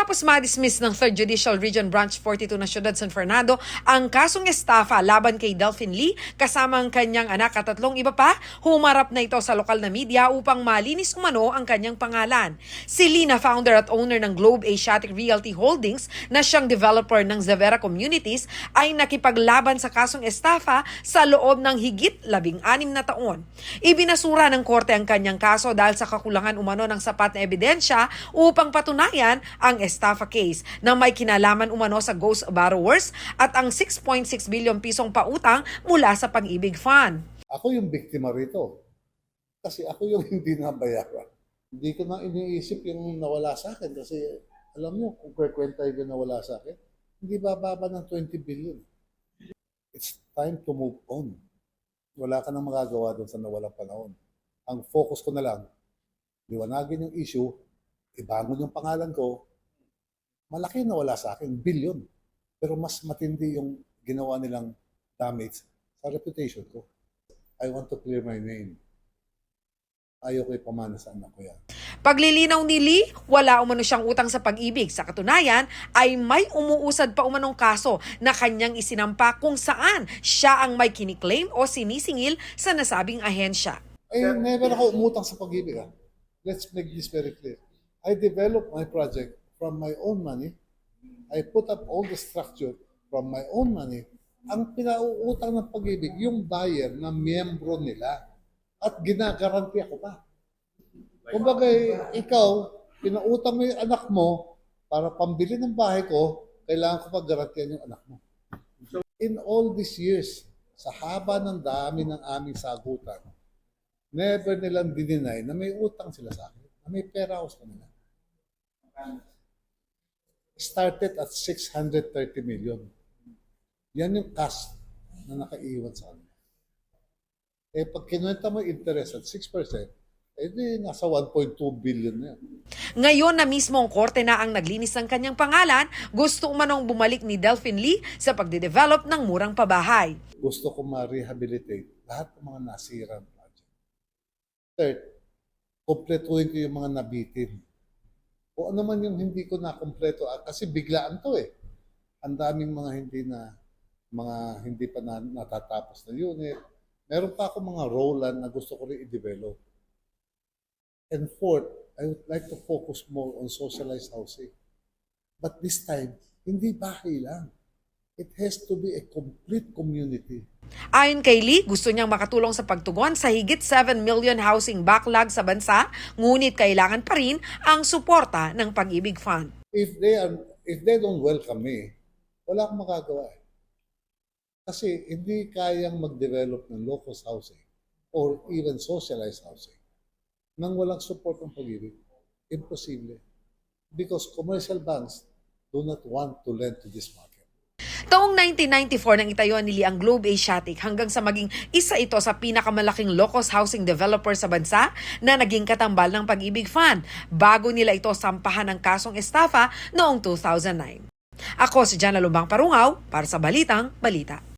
Matapos ma-dismiss ng 3rd Judicial Region Branch 42 na Siyudad San Fernando ang kasong estafa laban kay Delphine Lee kasama ang kanyang anak at 3 iba pa, humarap na ito sa lokal na media upang malinis umano ang kanyang pangalan. Si Lee na founder at owner ng Globe Asiatic Realty Holdings na siyang developer ng Zavera Communities ay nakipaglaban sa kasong estafa sa loob ng higit 16 na taon. Ibinasura ng korte ang kanyang kaso dahil sa kakulangan umano ng sapat na ebidensya upang patunayan ang estafa case na may kinalaman umano sa ghost borrowers at ang 6.6 billion pisong pautang mula sa Pag-ibig Fund. Ako yung biktima rito. Kasi ako yung hindi nabayaran. Hindi ko na iniisip yung nawala sa akin kasi alam nyo, kung kwekwenta yung nawala sa akin, hindi bababa ng 20 billion. It's time to move on. Wala ka nang magagawa doon sa nawalang panahon. Ang focus ko na lang, liwanagin yung issue, ibangon yung pangalan ko, malaki na wala sa akin, billion. Pero mas matindi yung ginawa nilang damage sa reputation ko. I want to clear my name. Ayaw ko ipamana sa anak ko yan. Paglilinaw ni Lee, wala umano siyang utang sa Pag-ibig. Sa katunayan, ay may umuusad pa umanong kaso na kanyang isinampa kung saan siya ang may kiniklaim o sinisingil sa nasabing ahensya. Ay, never ako umutang sa Pag-ibig. Let's make this very clear. I developed my project from my own money. I put up all the structure from my own money. Ang pinauutang ng Pag-ibig, yung buyer na miyembro nila. At ginagaranti ako pa. Kumbaga, ikaw, pinautang mo yung anak mo para pambili ng bahay ko, kailangan ko pag-garantiyan yung anak mo. In all these years, sa haba ng dami ng aming sagutan, never nilang dininay na may utang sila sa akin, na may pera ako sa kanila. Started at 630 million. Yan yung cash na nakaiwan sa akin. Eh, pag kinuwenta mo yung interest at 6%, eh di nasa 1.2 billion na yan. Ngayon na mismo ang korte na ang naglinis ng kanyang pangalan, gusto umanong bumalik ni Delphine Lee sa pagde-develop ng murang pabahay. Gusto ko ma-rehabilitate lahat ng mga nasirang project. Third, kompletuhin ko yung mga nabitin. O ano man yung hindi ko na-kompleto, kasi biglaan to eh. Ang daming mga hindi pa natatapos na unit. Meron pa ako mga Roland na gusto ko rin i-develop. And fourth, I would like to focus more on socialized housing. But this time, hindi bahay lang. It has to be a complete community. Ayon kay Lee, gusto niyang makatulong sa pagtugon sa higit 7 million housing backlog sa bansa, ngunit kailangan pa rin ang suporta ng Pag-ibig Fund. If they don't welcome me, wala akong magagawa. Kasi hindi kayang mag-develop ng low-cost housing or even socialized housing nang walang support ng Pag-ibig. Imposible. Because commercial banks do not want to lend to this market. Taong 1994 nang itayo ni Lee ang Globe Asiatic hanggang sa maging isa ito sa pinakamalaking low-cost housing developer sa bansa na naging katambal ng Pag-ibig Fund bago nila ito sampahan ng kasong estafa noong 2009. Ako si Jana Lumbang Parungaw para sa Balitang Balita.